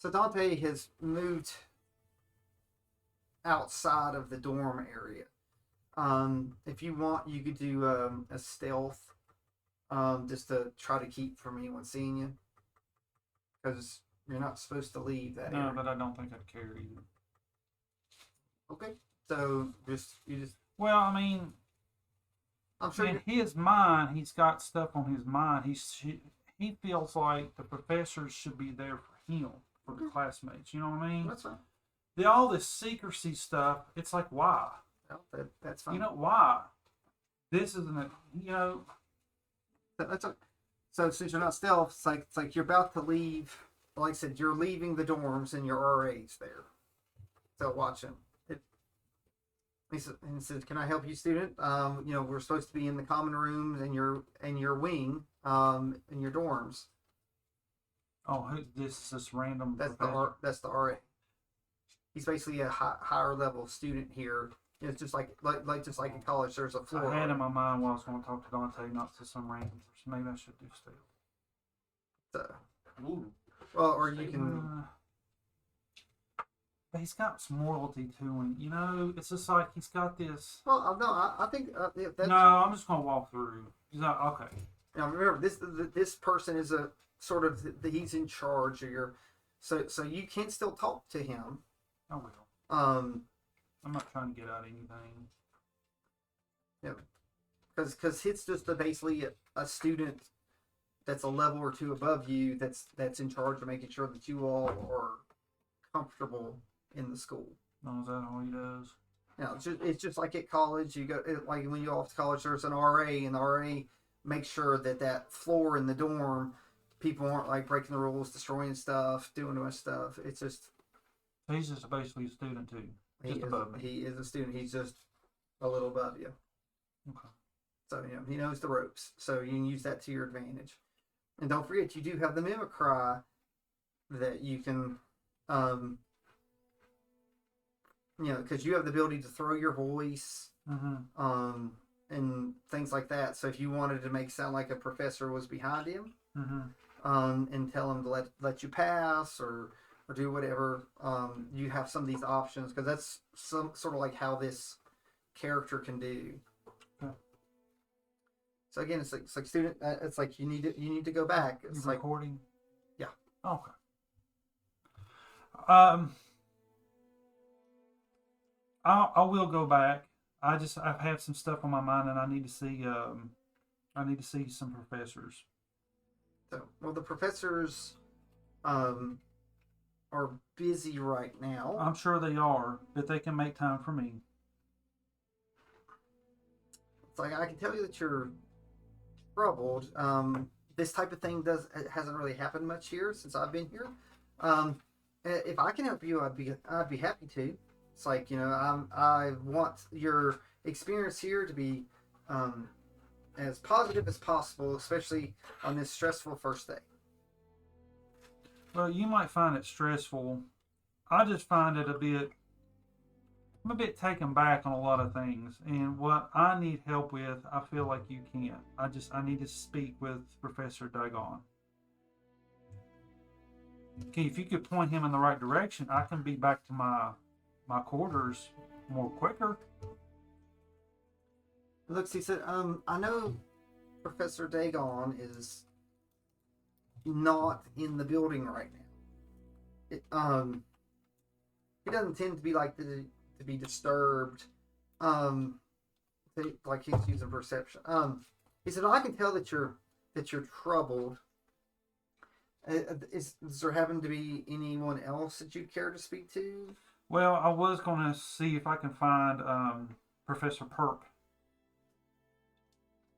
So Dante has moved outside of the dorm area. If you want, you could do a stealth, just to try to keep from anyone seeing you, because you're not supposed to leave that area. No, but I don't think I'd care either. Okay, so you just. Well, I mean, I'm sure in his mind, he's got stuff on his mind. He feels like the professors should be there for him, for the classmates. You know what I mean? That's fine. All this secrecy stuff. It's like, why? Well, that's fine. You know why? This isn't a, you know. That's okay. So since you're not stealth, it's like you're about to leave. Like I said, you're leaving the dorms and your RA's there. So watch him. He says, "Can I help you, student? We're supposed to be in the common rooms in your wing, in your dorms." Oh, this is this random. That's the RA. He's basically a higher level student here. It's just like in college, there's a floor. I had in my mind while I was going to talk to Dante, not to some random person. Maybe I should do stealth. Ooh. Well, or you can. But he's got some loyalty to him. You know, it's just like he's got this. Well, no, I think that's. No, I'm just going to walk through. He's like, okay. Now remember, this person is a sort of he's in charge of your. So you can still talk to him. I will. I'm not trying to get out anything. Yeah, because it's just basically a student that's a level or two above you that's in charge of making sure that you all are comfortable in the school. No, is that all he does? Yeah, it's just like at college. You go like when you go off to college, there's an RA, and the RA makes sure that floor in the dorm, people aren't like breaking the rules, destroying stuff, doing much stuff. It's just. So he's just basically a student too. Just above me. He is a student. He's just a little above you. Okay. So he knows the ropes. So you can use that to your advantage. And don't forget, you do have the mimic cry that you can, because you have the ability to throw your voice, and things like that. So if you wanted to make it sound like a professor was behind him, and tell him to let you pass or do whatever, you have some of these options, because that's some sort of like how this character can do. So again, it's like student. It's like you need to go back. It's like recording. Yeah. Okay. I will go back. I've had some stuff on my mind, and I need to see some professors. So the professors are busy right now. I'm sure they are, but they can make time for me. It's like I can tell you that you're troubled. This type of thing hasn't really happened much here since I've been here. If I can help you, I'd be happy to. It's like I want your experience here to be as positive as possible, especially on this stressful first day. Well, you might find it stressful. I just find it I'm a bit taken back on a lot of things, and what I need help with, I feel like you can't. I need to speak with Professor Dagon. Okay, if you could point him in the right direction, I can be back to my quarters more quicker. Looks, he said, I know Professor Dagon is not in the building right now. He doesn't tend to be like to be disturbed. Like he's using perception. He said, I can tell that you're troubled. Is there happen to be anyone else that you'd care to speak to? Well, I was going to see if I can find Professor Perp.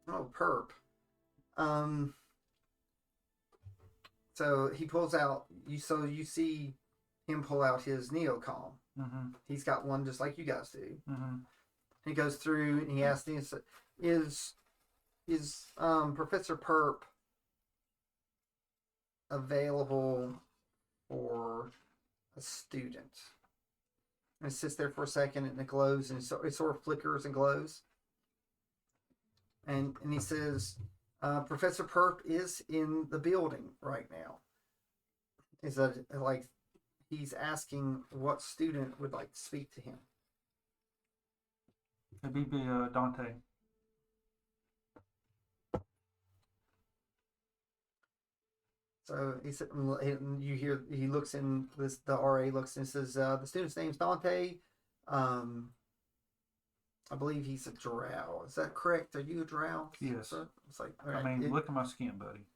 Oh, Perp. So he pulls out. You see him pull out his neocom. Mm-hmm. He's got one just like you guys do. Mm-hmm. He goes through and he asks me, "Is Professor Perp available for a student?" And it sits there for a second and it glows and it sort of flickers and glows. And he says, Professor Perp is in the building right now. Is that like he's asking what student would like to speak to him. It'd be Dante. So you hear he looks in this. The RA looks and says, "The student's name's Dante. Um, I believe he's a drow. Is that correct? Are you a drow?" Yes. Sir? It's like, I mean, look at my skin, buddy.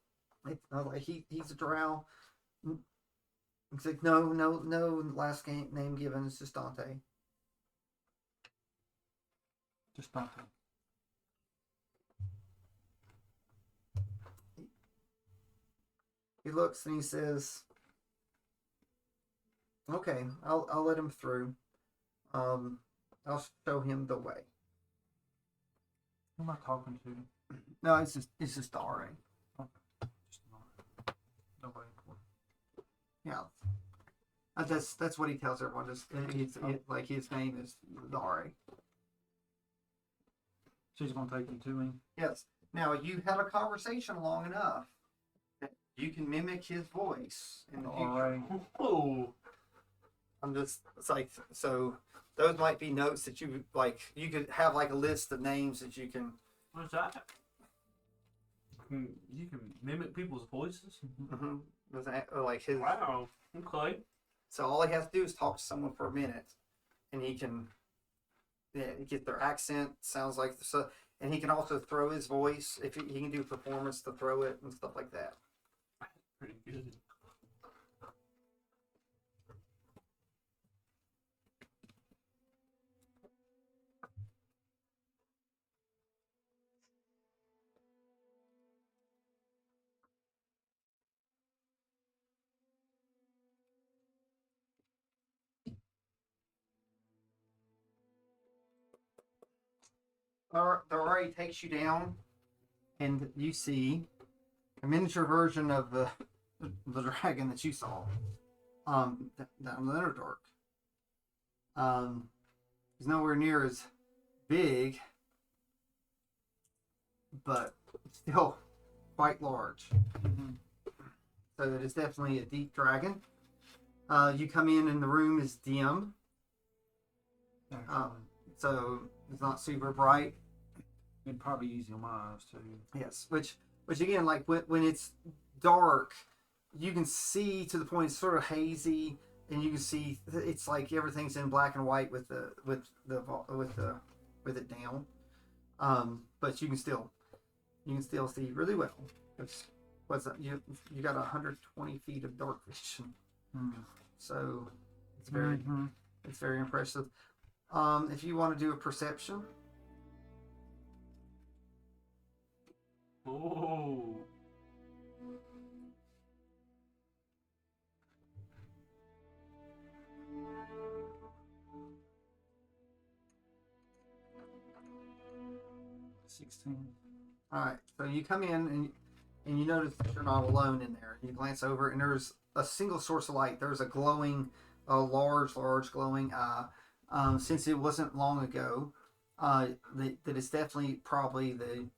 I was like, he's a drow. He's like, no last name given. It's just Dante. Just Dante. He looks and he says, "Okay, I'll let him through. I'll show him the way." Who am I talking to? No, it's just the RA. Okay. Just not, nobody important. Yeah, that's what he tells everyone. Like his name is the RA. She's gonna take him to me. Yes. Now you had a conversation long enough that you can mimic his voice in the future. RA. Oh, it's like, so those might be notes that you like. You could have like a list of names that you can. What's that? You can mimic people's voices? Like his. Wow. Okay. So all he has to do is talk to someone for a minute, and he can, get their accent. Sounds like so, and he can also throw his voice if he can do performance to throw it and stuff like that. Pretty good. The RA takes you down, and you see a miniature version of the dragon that you saw. Down in the Underdark. He's nowhere near as big, but still quite large. Mm-hmm. So it is definitely a deep dragon. You come in and the room is dim. So it's not super bright. It'd probably be easy on my eyes too. Yes, which again, like when it's dark, you can see to the point it's sort of hazy, and you can see it's like everything's in black and white with it down. But you can still see really well. You got 120 feet of dark vision, so it's very impressive. If you want to do a perception. Oh. All right, so you come in and you notice that you're not alone in there. You glance over and there's a single source of light. There's a large glowing eye. Since it wasn't long ago, that it's definitely probably the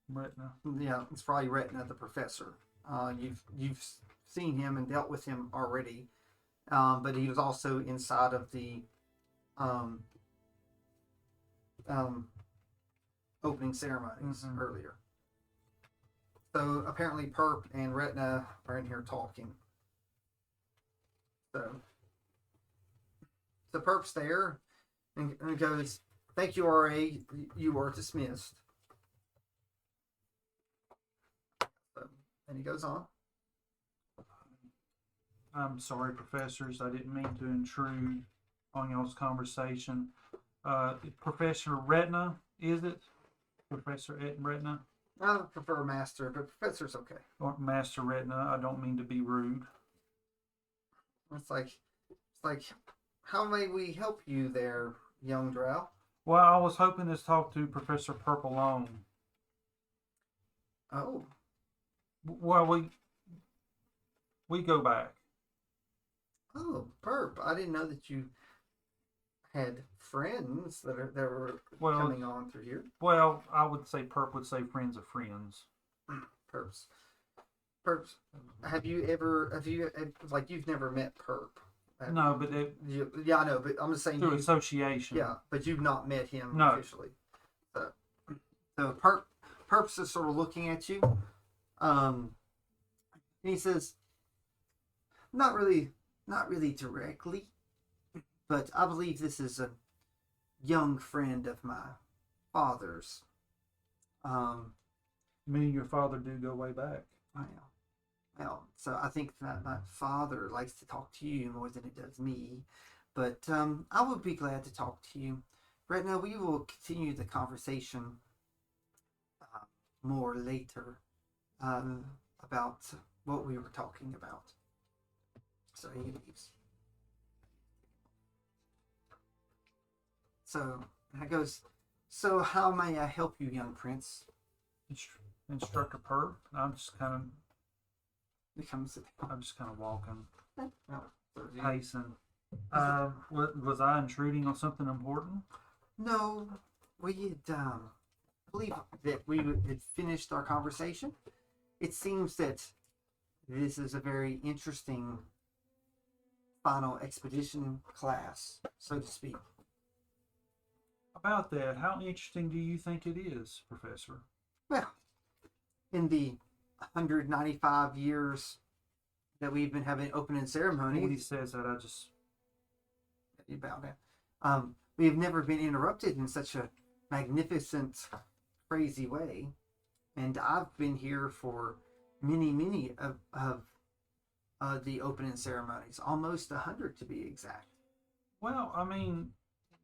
Retina. Yeah, it's probably Retina, the professor. You've seen him and dealt with him already, but he was also inside of the opening ceremonies earlier. So apparently Perp and Retina are in here talking. So Perp's there and goes, "Thank you, RA. You are dismissed." So, and he goes on. I'm sorry, professors. I didn't mean to intrude on y'all's conversation. Professor Retina, is it? Professor Retina? I prefer Master, but Professor's okay. Or Master Retina. I don't mean to be rude. It's like, how may we help you there, young drow? Well, I was hoping to talk to Professor Purpleone. Oh. Well, we go back. Oh, Perp! I didn't know that you had friends that were coming on through here. Well, I would say Perp would say friends of friends. Perps. Perps, have you like you've never met Perp? No, but Yeah, I know, but I'm just saying through you. association. Yeah, but you've not met him No. officially. So Perps is sort of looking at you, and he says, not really directly, but I believe this is a young friend of my father's. Me and your father do go way back. Well, so I think that my father likes to talk to you more than it does me, but I would be glad to talk to you. Right now, we will continue the conversation more later about what we were talking about. So he leaves. So I goes, so how may I help you, young prince? Instructor Perp. I'm just kind of Becomes walking, oh, pacing. Was I intruding on something important? no, we had believe that we had finished our conversation. It seems that this is a very interesting final expedition class, so to speak. About that, how interesting do you think it is, Professor? Well, in the 195 years that we've been having opening When he ceremonies, says that, I just about that, we have never been interrupted in such a magnificent, crazy way. And I've been here for many of the opening ceremonies, almost 100 to be exact. well, I mean,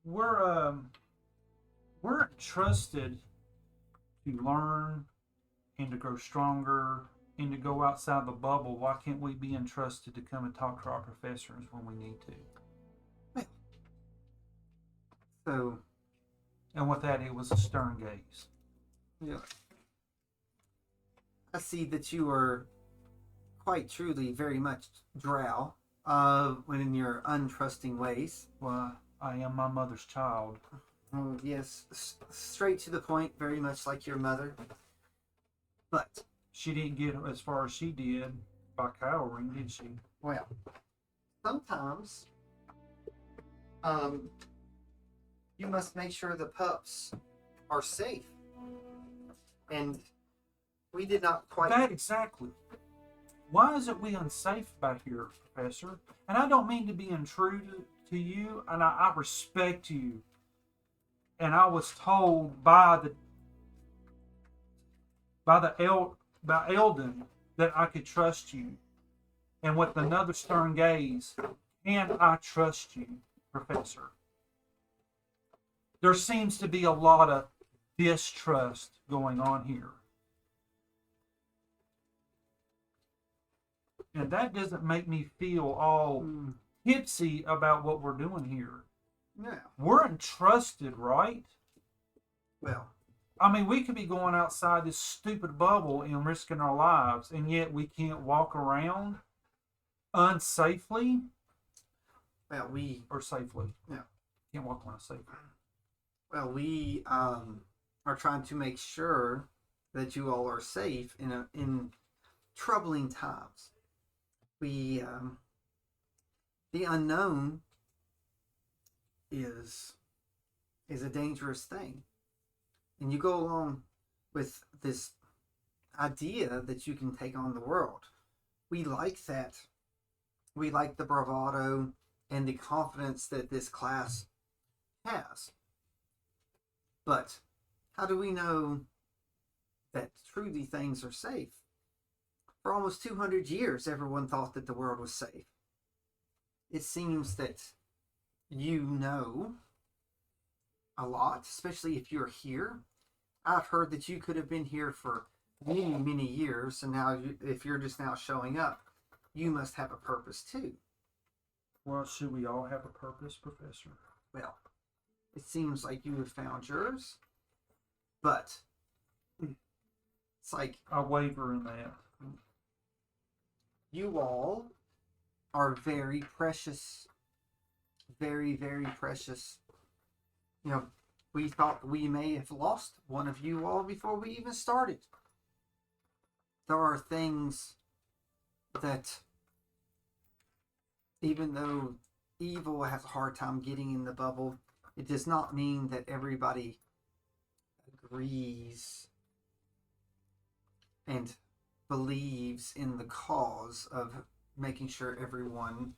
we're entrusted to learn and to grow stronger and to go outside the bubble. Why can't we be entrusted to come and talk to our professors when we need to? So, And with that, it was a stern gaze. yeah, I see that you are quite truly very much drow when in your untrusting ways. Well, I am my mother's child. Oh, yes, straight to the point, very much like your mother. But, She didn't get as far as she did by cowering, did she? well, sometimes you must make sure the pups are safe. And we did not quite. That exactly. Why isn't we unsafe back here, Professor? And I don't mean to be intrusive to you, and I respect you. And I was told by Eldon that I could trust you. And with another stern gaze, can I trust you, Professor? There seems to be a lot of distrust going on here. And that doesn't make me feel all tipsy about what we're doing here. Yeah. We're entrusted, right? Well, I mean, we could be going outside this stupid bubble and risking our lives, and yet we can't walk around unsafely or safely. Yeah. Can't walk around safely. well, we are trying to make sure that you all are safe in troubling times. We the unknown is a dangerous thing, and you go along with this idea that you can take on the world. We like that. We like the bravado and the confidence that this class has. But how do we know that truly things are safe? For almost 200 years, everyone thought that the world was safe. It seems that you know a lot, especially if you're here. I've heard that you could have been here for many years, and now if you're just now showing up, you must have a purpose too. Well, should we all have a purpose, Professor? Well, it seems like you have found yours, but it's like I waver in that. you all are very precious, very precious. You know, we thought we may have lost one of you all before we even started. There are things that even though evil has a hard time getting in the bubble, it does not mean that everybody agrees and believes in the cause of making sure everyone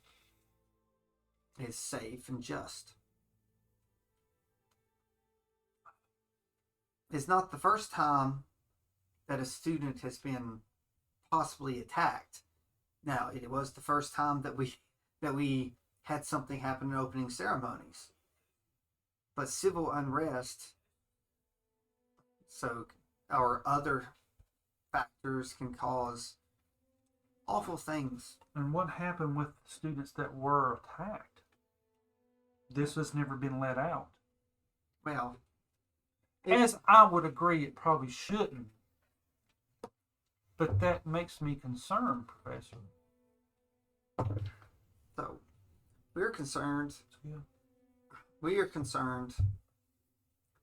is safe and just. It's not the first time that a student has been possibly attacked. Now, it was the first time that we had something happen in opening ceremonies. But civil unrest, so or other factors can cause awful things. And what happened with the students that were attacked? This has never been let out. Well, As I would agree, it probably shouldn't. But that makes me concerned, Professor. so we're concerned. Yeah. We are concerned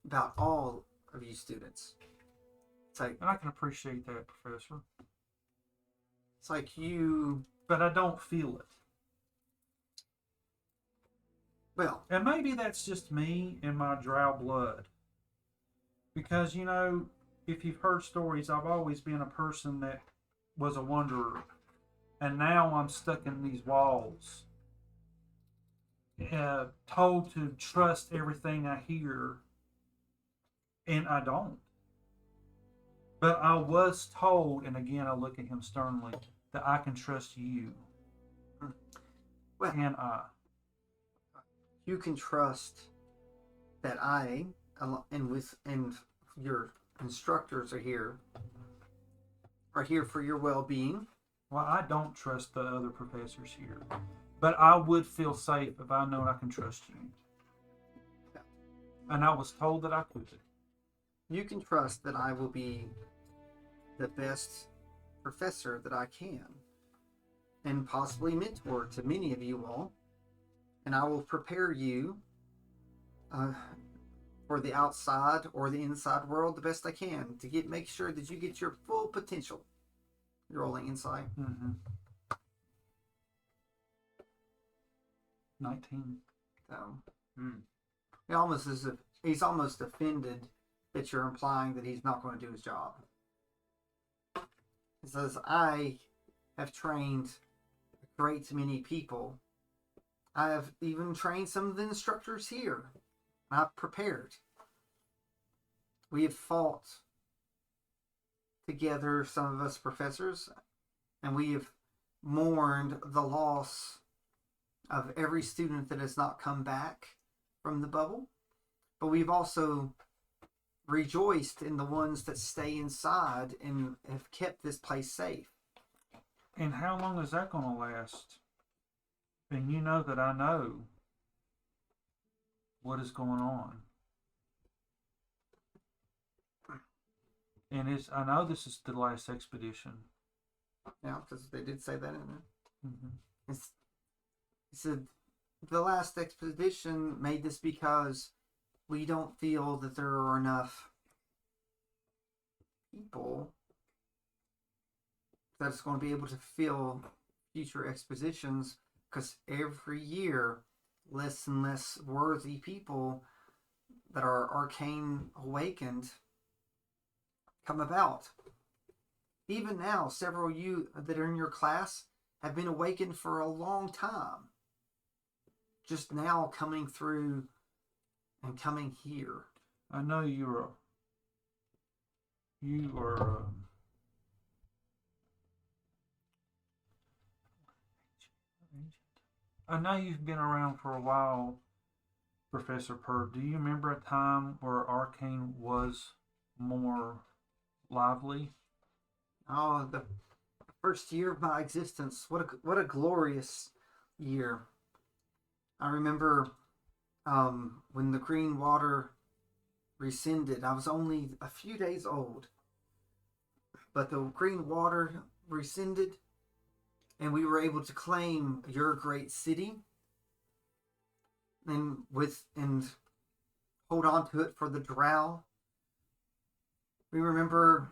about all of you students. It's like And I can appreciate that, Professor. it's like you. But I don't feel it. Well, And maybe that's just me and my drow blood. Because, you know, if you've heard stories, I've always been a person that was a wanderer. And now I'm stuck in these walls. Told to trust everything I hear. And I don't. But I was told, and again I look at him sternly, that I can trust you. Well, Can I? you can trust that I and your instructors are here for your well-being. Well, I don't trust the other professors here. But I would feel safe if I know I can trust you. And I was told that I could. You can trust that I will be the best professor that I can, and possibly mentor to many of you all. And I will prepare you for the outside or the inside world the best I can to make sure that you get your full potential. You're rolling insight. 19. So Hmm. he's almost offended that you're implying that he's not going to do his job. He says, I have trained a great many people. I have even trained some of the instructors here. I've prepared. We have fought together, some of us professors, and we have mourned the loss of every student that has not come back from the bubble. But we've also rejoiced in the ones that stay inside and have kept this place safe. And how long is that going to last? And you know that I know what is going on. And I know this is the last expedition. Yeah, because they did say that in there. Mm-hmm. He said, the last expedition made this because we don't feel that there are enough people that's going to be able to fill future expeditions, because every year less and less worthy people that are arcane awakened come about. Even now, several of you that are in your class have been awakened for a long time. Just now coming through and coming here. I know you are. I know you've been around for a while, Professor Pert. Do you remember a time where Arcane was more lively? Oh, the first year of my existence. What a glorious year. I remember when the green water rescinded. I was only a few days old. But the green water rescinded, and we were able to claim your great city and hold on to it for the drow. We remember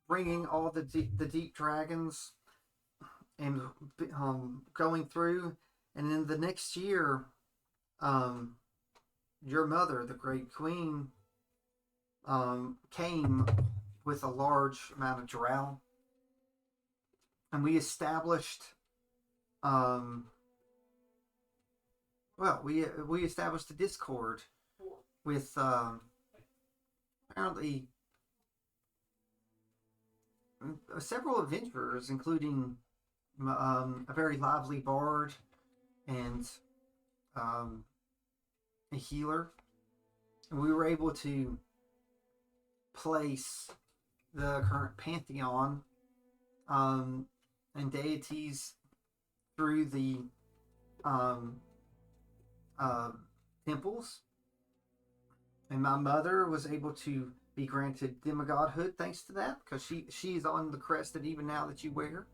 bringing all the deep dragons and going through, and then the next year, your mother, the great queen, came with a large amount of drow, and we established, we established a discord with apparently several adventurers, including a very lively bard and a healer. And we were able to place the current pantheon and deities through the temples. And my mother was able to be granted demigodhood thanks to that, because she's on the crest that even now that you wear.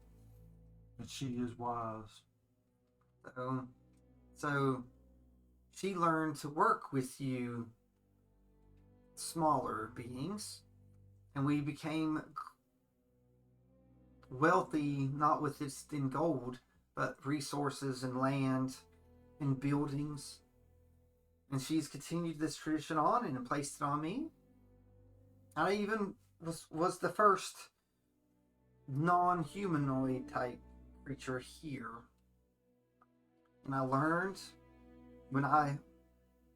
But she is wise. So she learned to work with you smaller beings, and we became wealthy, not with this in gold, but resources and land and buildings. And she's continued this tradition on and placed it on me. I even was the first non-humanoid type creature here. And I learned when I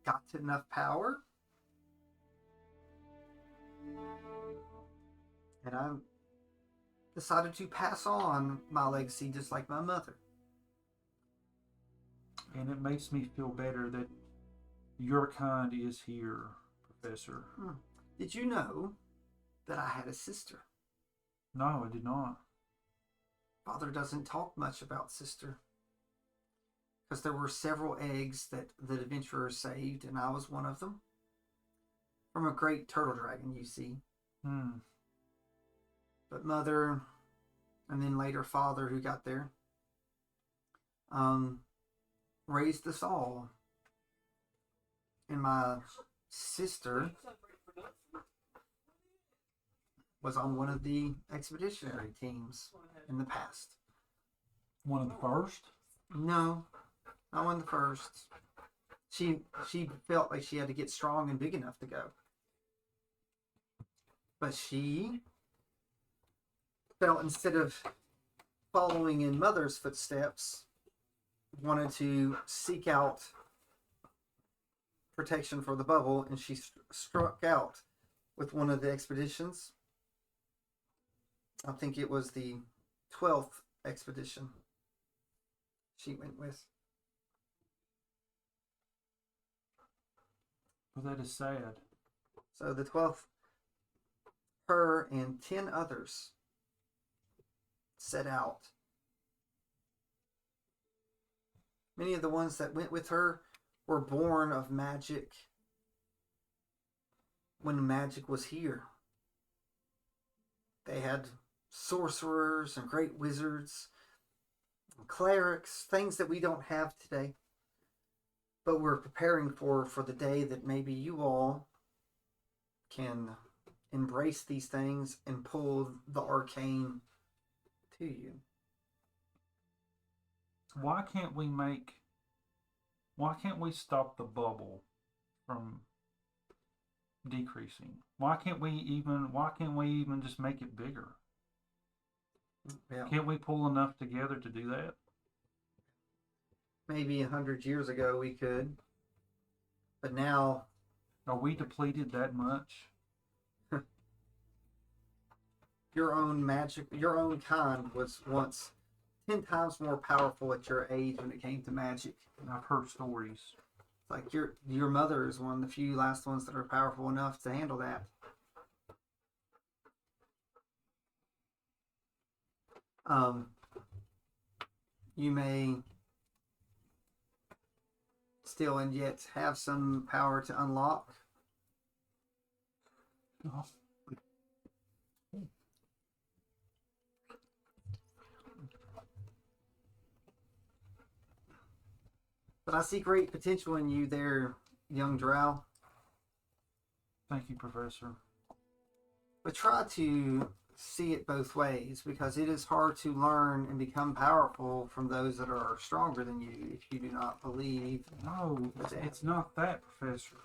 got to enough power, and I decided to pass on my legacy just like my mother. And it makes me feel better that your kind is here, Professor. Did you know that I had a sister? No, I did not. Father doesn't talk much about sister, because there were several eggs that the adventurers saved, and I was one of them. From a great turtle dragon, you see. But mother, and then later father who got there, raised us all. And my sister was on one of the expeditionary teams in the past. One of the first? No, not one of the first. She felt like she had to get strong and big enough to go. But she felt, instead of following in mother's footsteps, wanted to seek out protection for the bubble, and she struck out with one of the expeditions. I think it was the 12th expedition she went with. Well, that is sad. So the 12th, her and 10 others set out. Many of the ones that went with her were born of magic when magic was here. They had sorcerers and great wizards, and clerics, things that we don't have today. But we're preparing for the day that maybe you all can embrace these things and pull the arcane to you. Why can't we stop the bubble from decreasing? Why can't we even just make it bigger? Yeah. Can't we pull enough together to do that? Maybe 100 years ago we could, but now, Are we depleted that much? your own magic, your own kind was once 10 times more powerful at your age when it came to magic. I've heard stories. Like your mother is one of the few last ones that are powerful enough to handle that. You may still and yet have some power to unlock. Oh. But I see great potential in you there, young drow. Thank you, Professor. But try to see it both ways, because it is hard to learn and become powerful from those that are stronger than you if you do not believe. No, it's not that, Professor.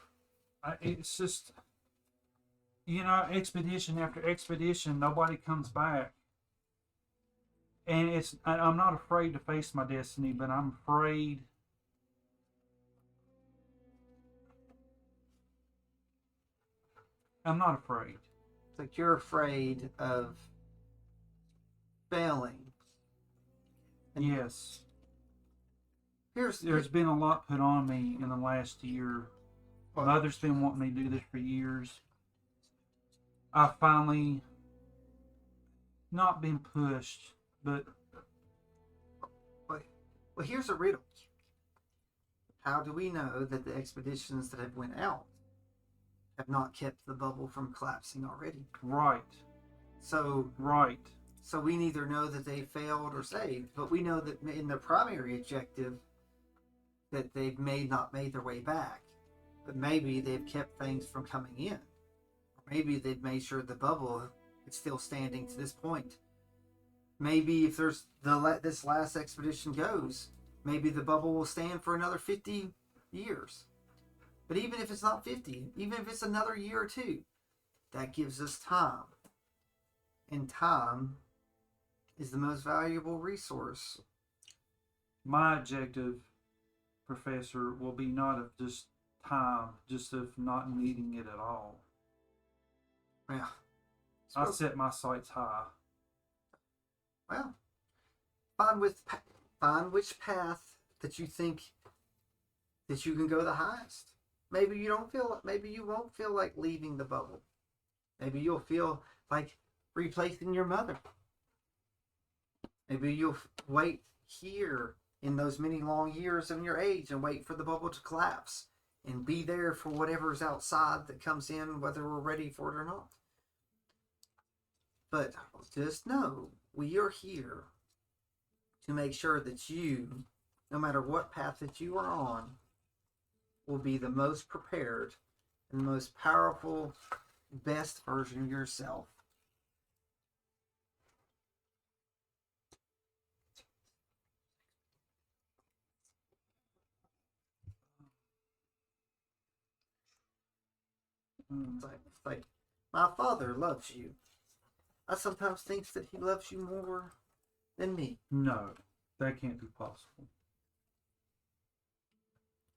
It's just, expedition after expedition, nobody comes back. And I'm not afraid to face my destiny, but I'm afraid. I'm not afraid. It's like you're afraid of failing. And Yes. There's been a lot put on me in the last year. What? Mother's been wanting me to do this for years. I finally not been pushed, but Well, here's a riddle. How do we know that the expeditions that have went out have not kept the bubble from collapsing already? right. So we neither know that they failed or saved, but we know that in their primary objective that they've not made their way back. But maybe they've kept things from coming in. Or maybe they've made sure the bubble is still standing to this point. Maybe if there's this last expedition goes, maybe the bubble will stand for another 50 years. But even if it's not 50, even if it's another year or two, that gives us time. And time is the most valuable resource. My objective, Professor, will be not of just time, just of not needing it at all. Yeah. I set my sights high. Well, find which path that you think that you can go the highest. Maybe you won't feel like leaving the bubble. Maybe you'll feel like replacing your mother. Maybe you'll wait here in those many long years of your age and wait for the bubble to collapse and be there for whatever's outside that comes in, whether we're ready for it or not. But just know, we are here to make sure that you, no matter what path that you are on, will be the most prepared and the most powerful, best version of yourself. It's like, my father loves you. I sometimes think that he loves you more than me. No, that can't be possible.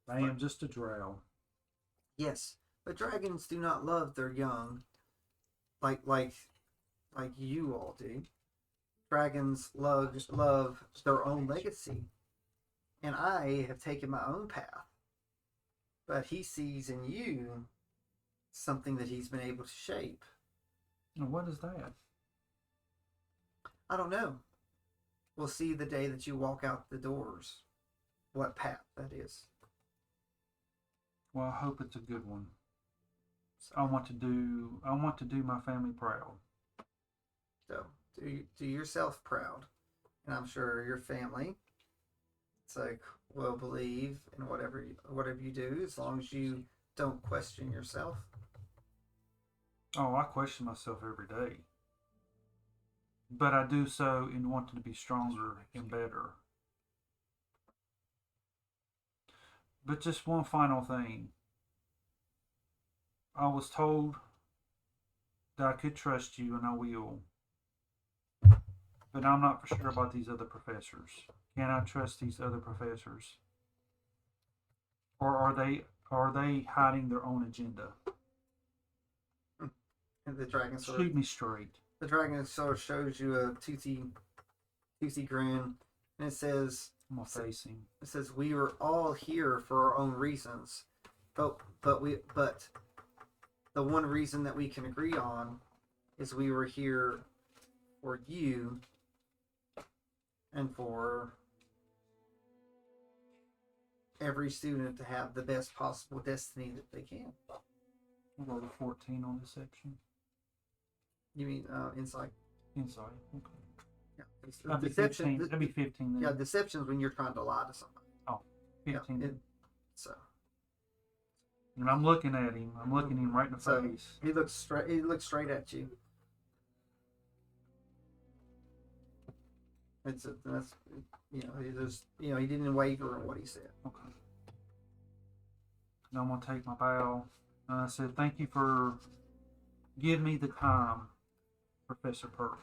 I am just a drow. Yes, but dragons do not love their young like you all do. Dragons love their own legacy. And I have taken my own path. But he sees in you something that he's been able to shape. And what is that? I don't know. We'll see the day that you walk out the doors what path that is. Well, I hope it's a good one. I want to do my family proud. So do yourself proud, and I'm sure your family, it's like, will believe in whatever you do, as long as you don't question yourself. Oh, I question myself every day. But I do so in wanting to be stronger and better. But just one final thing. I was told that I could trust you, and I will. But I'm not for sure about these other professors. Can I trust these other professors? Or are they hiding their own agenda? And the dragon sort Shoot me straight. The dragon sort of shows you a toothy grin, and it says, I'm gonna face him. It says, we are all here for our own reasons, but the one reason that we can agree on is we were here for you and for every student to have the best possible destiny that they can. I'll roll a 14 on deception. You mean insight? Insight. Okay. Yeah. That'd be Deception. 15. That'd be 15 then. Yeah, deception is when you're trying to lie to somebody. Oh, 15. Yeah, so. And I'm looking at him. I'm looking him right in the So face. he looks straight at you. That's he didn't waver on what he said. Okay. Now I'm gonna take my bow. And I said, "Thank you for giving me the time, Professor Perk."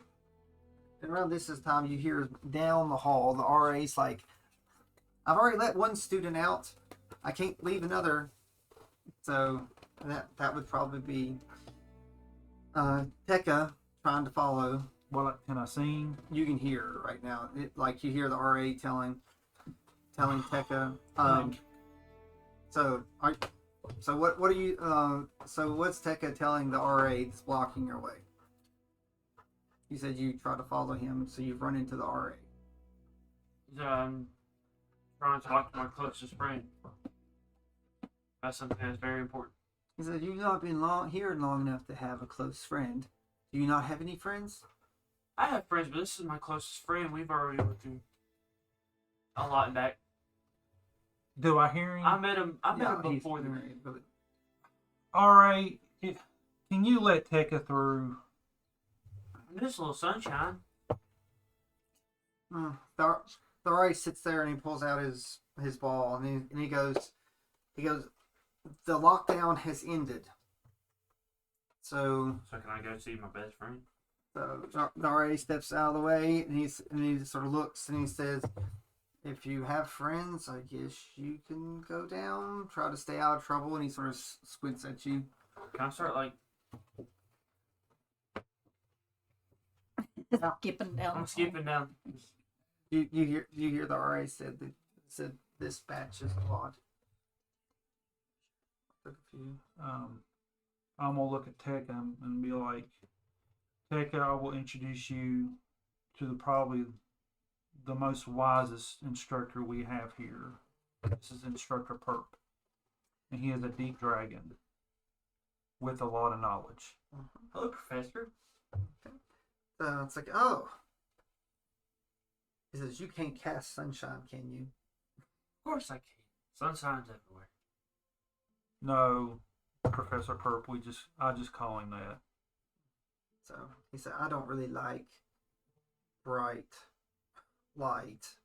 And around this time, you hear down the hall the RA's like, "I've already let one student out. I can't leave another." So that would probably be Tekka trying to follow. Well, can I sing? You can hear right now, like you hear the RA telling Tekka. So what are you? So what's Tekka telling the RA that's blocking your way? You said you try to follow him, so you've run into the RA. Trying to talk to my closest friend. That's something that's very important. He said you've not been here long enough to have a close friend. Do you not have any friends? I have friends, but this is my closest friend. We've already went through a lot in back. Do I hear him? I met him He's before the married, but All right. Can you let Tekka through? This little sunshine. the RA sits there and he pulls out his ball and he goes, the lockdown has ended. So So can I go see my best friend? the RA steps out of the way and he sort of looks and he says, "If you have friends, I guess you can go down. Try to stay out of trouble." And he sort of squints at you. Can I start like Skipping down. I'm skipping down? You hear the RA said this batch is flawed. I'm gonna look at Tekka and be like, "Tekka, I will introduce you to probably the most wisest instructor we have here. This is Instructor Perk, and he is a deep dragon with a lot of knowledge." Hello, Professor. It's like, oh. He says, "You can't cast sunshine, can you?" Of course I can. Sunshine's everywhere. No, Professor Perk, I just call him that. So he said, "I don't really like bright light."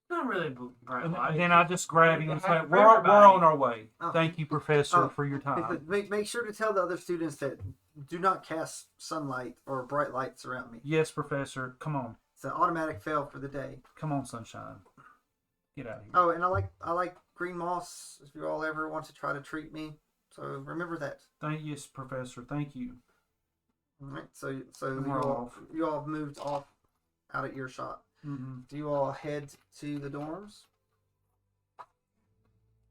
Not really bright And light. then I just grab him and say, For we're everybody. on our way. Oh. Thank you, Professor, Oh. for your He time." said, make sure to tell the other students that do not cast sunlight or bright lights around me. Yes, Professor. Come on. It's an automatic fail for the day. Come on, Sunshine. Get out of here. Oh, and I like green moss. If you all ever want to try to treat me, so remember that. Thank you, Professor. Thank you. All right. So And you we're all, off. you all have moved off out of earshot. Mm-hmm. Do you all head to the dorms?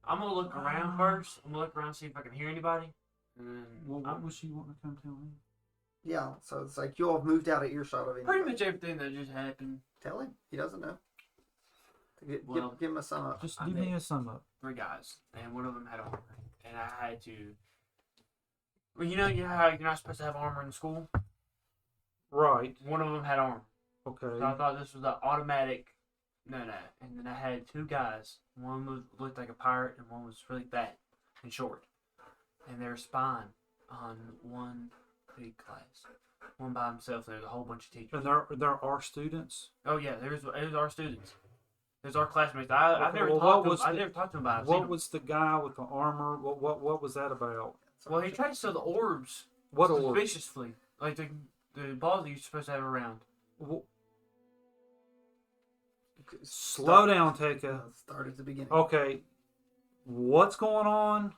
I'm gonna look around first. I'm gonna look around, see if I can hear anybody. And then Well, what was she wanting to come tell me? Yeah. So it's like you all have moved out of earshot of anybody. pretty much everything that just happened. Tell him. He doesn't know. Well, Give him a sum up. Just I give me bet. a sum up. 3 guys, and one of them had armor, and I had to. Well, you know how you're not supposed to have armor in school. Right. One of them had armor, Okay. so I thought this was the automatic. No. And then I had 2 guys. One looked like a pirate, and one was really fat and short. And they were spying on one big class. One by himself. There's a whole bunch of teachers. And there are students. Oh yeah, it was our students. There's our classmates. I Okay, never well, talked to what him. I was never talked to him about it. I've seen What him. was the guy with the armor? What was that about? Well, he tried to sell the orbs What order? suspiciously, like the balls that you're supposed to have around. Slow down, Tekka. Start at the beginning. Okay. What's going on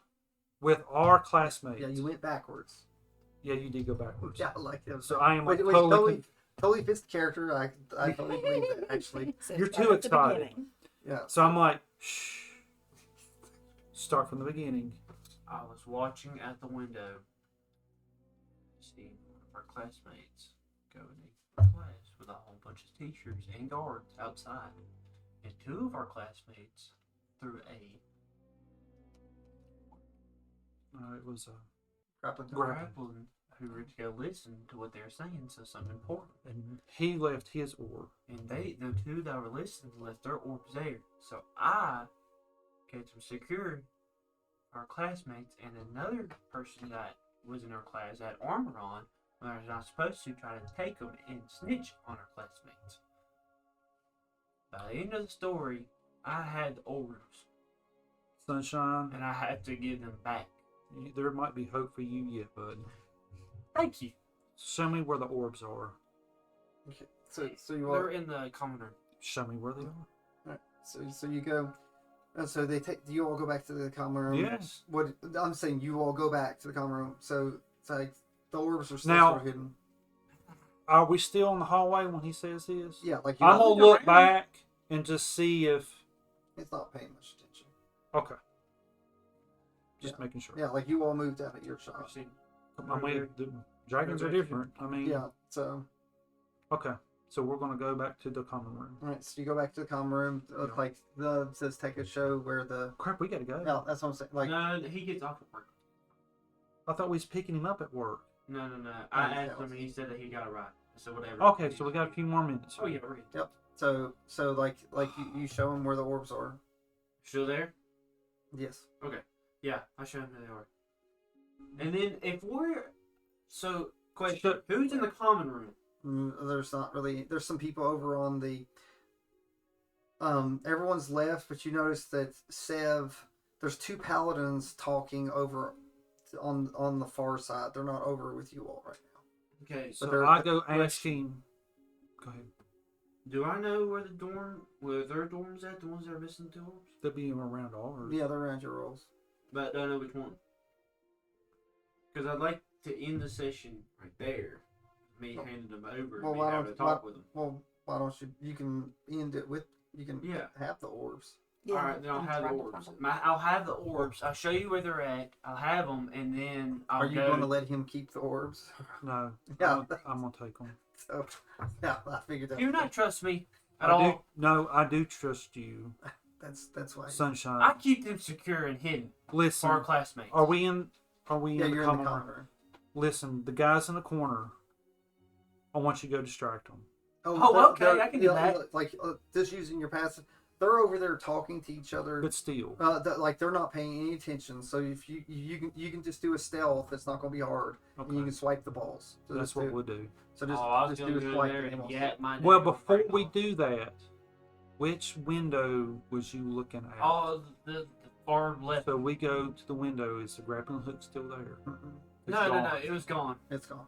with our classmates? Yeah, you went backwards. Yeah, you did go backwards. Yeah, I like him. So I am Which totally fits the character. I totally believe that, actually. So You're start too at the excited. beginning. Yeah. So I'm like, shh. Start from the beginning. I was watching at the window, seeing one of our classmates go into class with a whole bunch of teachers and guards outside, and 2 of our classmates threw a It was Grappling hook. grappling who were to go listen to what they were saying, so something important. and he left his orb. And the 2 that were listening left their orbs there. So I came to secure our classmates, and another person that was in our class had armor on when I was not supposed to try to take them and snitch on our classmates. By the end of the story, I had the orbs, Sunshine, and I had to give them back. there might be hope for you yet, bud. Thank you. Show me where the orbs are. Okay. So you all. They're in the common room. Show me where they are. Alright, so you go. So they take. Do you all go back to the common room? Yes. What I'm saying, you all go back to the common room. So it's like the orbs are still Now- sort of hidden. Are we still in the hallway when he says his? Yeah, like I'm all gonna look back and just see if. It's not paying much attention. Okay. Just making sure. Yeah, like you all moved out of earshot. I've seen. I mean, the dragons are different. I mean, Yeah. So okay. So we're gonna go back to the common room. all right. So you go back to the common room. Yeah. Like says take a show where the. Crap, we gotta go. Yeah, that's what I'm saying. Like No, he gets off at work. I thought we was picking him up at work. No. I yeah. asked him, and he said that he got a ride. I said whatever. Okay, so we got a few more minutes. Oh yeah, we're good. so like you show them where the orbs are. Still there? Yes. Yeah, I showed him who they are. And then if we're question: who's in the common room? There's not really. There's some people over on the. Everyone's left, but you notice that there's two paladins talking over, on the far side. They're not over with you all right now. Okay, So they're- I go ask him. Go ahead. do I know where their dorms at? The ones that are missing the dorms? They'll be around ours. Yeah, they're around your rolls. But I don't know which one. Because I'd like to end the session right there. Me handing them over Well, and me why having don't to talk with them. Well, why don't you? You can end it with. You can Yeah. have the orbs. Yeah, Alright, then I'll and have the right orbs. behind I'll have the orbs. I'll show you where they're at. I'll have them, and then I'll Are you go. going to let him keep the orbs? No. Yeah. I'm gonna take them. So, yeah, I figured that. Do you not trust me at I all? do. No, I do trust you, That's why. Sunshine. I keep them secure and hidden for our Listen, classmates. are we in? Are we Yeah, in the you're in the common common room? room. Listen, the guys in the corner. I want you to go distract them. Oh, okay, I can do that. Like just using your passive, they're over there talking to each other. But still, Like they're not paying any attention. So if you can just do a stealth, it's not going to be hard. And you okay, can swipe the balls. So that's just what do, we'll do. So just, I was just going do to a go swipe. there and and it'll- get my Well, name before right we off. do that, which window was you looking at? Oh, the far left. So we go to the window. Is the grappling hook still there? Mm-mm. It's No, gone. it was gone. It's gone.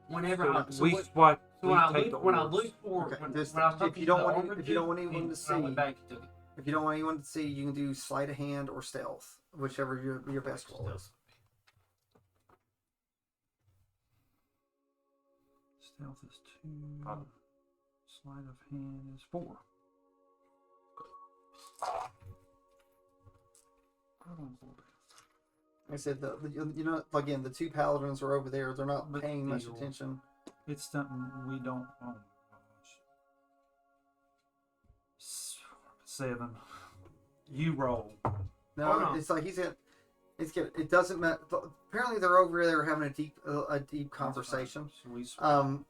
Whenever So we swipe. so we when I take look, the when I orbs. look for Okay, when, just- when I was if talking you to don't the want armored if you don't want dude, anyone to when I see- went back, he took it. If you don't want anyone to see, you can do sleight of hand or stealth, whichever your best roll is. Stealth is 2. Pardon? Sleight of hand is 4. I said again the two paladins are over there. They're not But paying much still. attention. It's something we don't. Oh my gosh. 7. You roll. No, Hold on. it's like he's at. It's good. It doesn't matter. Apparently, they're over there having a deep conversation. So we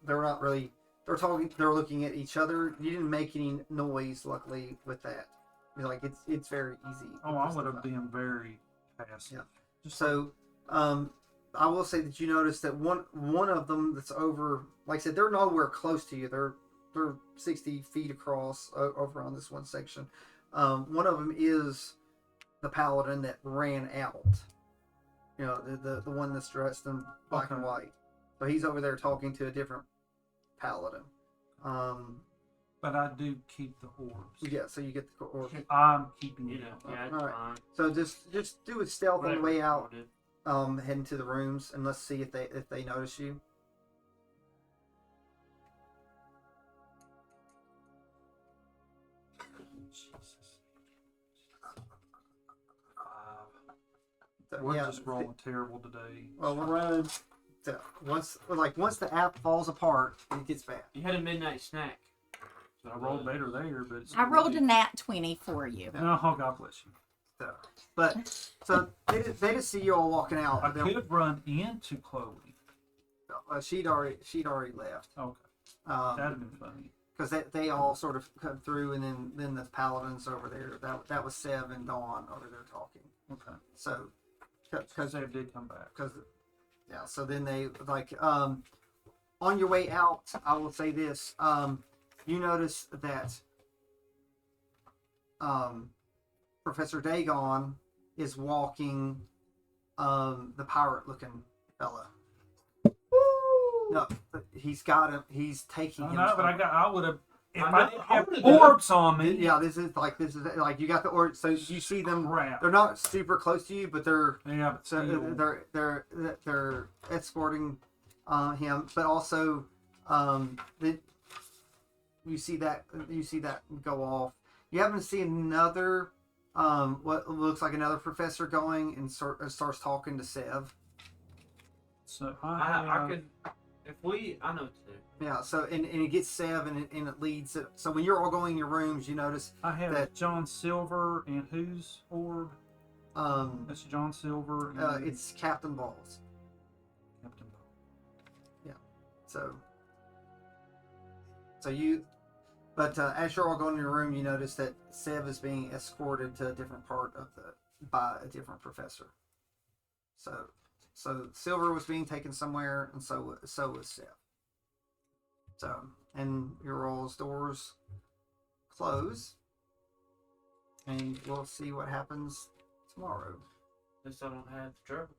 They're not really. They're talking. They're looking at each other. You didn't make any noise, luckily, with that. Like it's very easy. Oh, I would have been very passive. Yeah. Just So, I will say that you notice that one of them that's over. Like I said, they're nowhere close to you. They're 60 feet across over on this one section. One of them is the paladin that ran out. You know, the one that's dressed in black and Okay. white. So he's over there talking to a different paladin. but I do keep the orbs. Yeah, so you get the or, I'm keeping You it. know, yeah, it's Alright. fine. so just do a stealth on the Whatever way you out, wanna do. heading to the rooms, and let's see if they notice you. Jesus. So, We're yeah, just rolling terrible today. Well, we're running. So once the app falls apart, it gets bad. You had a midnight snack. So I rolled better there, but it's I rolled a nat 20 for you. No, God bless you. So they just see you all walking out. I could run into Chloe. She'd already left. Okay, that'd have been funny. Because they all sort of come through, and then the paladins over there. That was Sev and Dawn over there talking. Okay, So because they did come back. So then they on your way out, I will say this. you notice that Professor Dagon is walking the pirate-looking fella. No, he's got him. He's taking him. No, but I would have. If I I know, didn't I have would've orbs on me. Yeah, this is like you got the orbs. So you see them. Crap. They're not super close to you, but they're Yeah, but so still. they're escorting him. But also, you see that go off. You happen to see another what looks like another professor going and starts talking to Sev. So I could, if we, I know what to do. Yeah, so and it gets Sev and it leads it. So when you're all going in your rooms, you notice I have that John Silver and whose orb? That's John Silver. And it's Captain Balls. Captain Ball. So you, but as you're all going in your room, you notice that Sev is being escorted to a different part of by a different professor. So Silver was being taken somewhere, and so was Sev. So, and your all's doors close, and we'll see what happens tomorrow. At least I don't have trouble.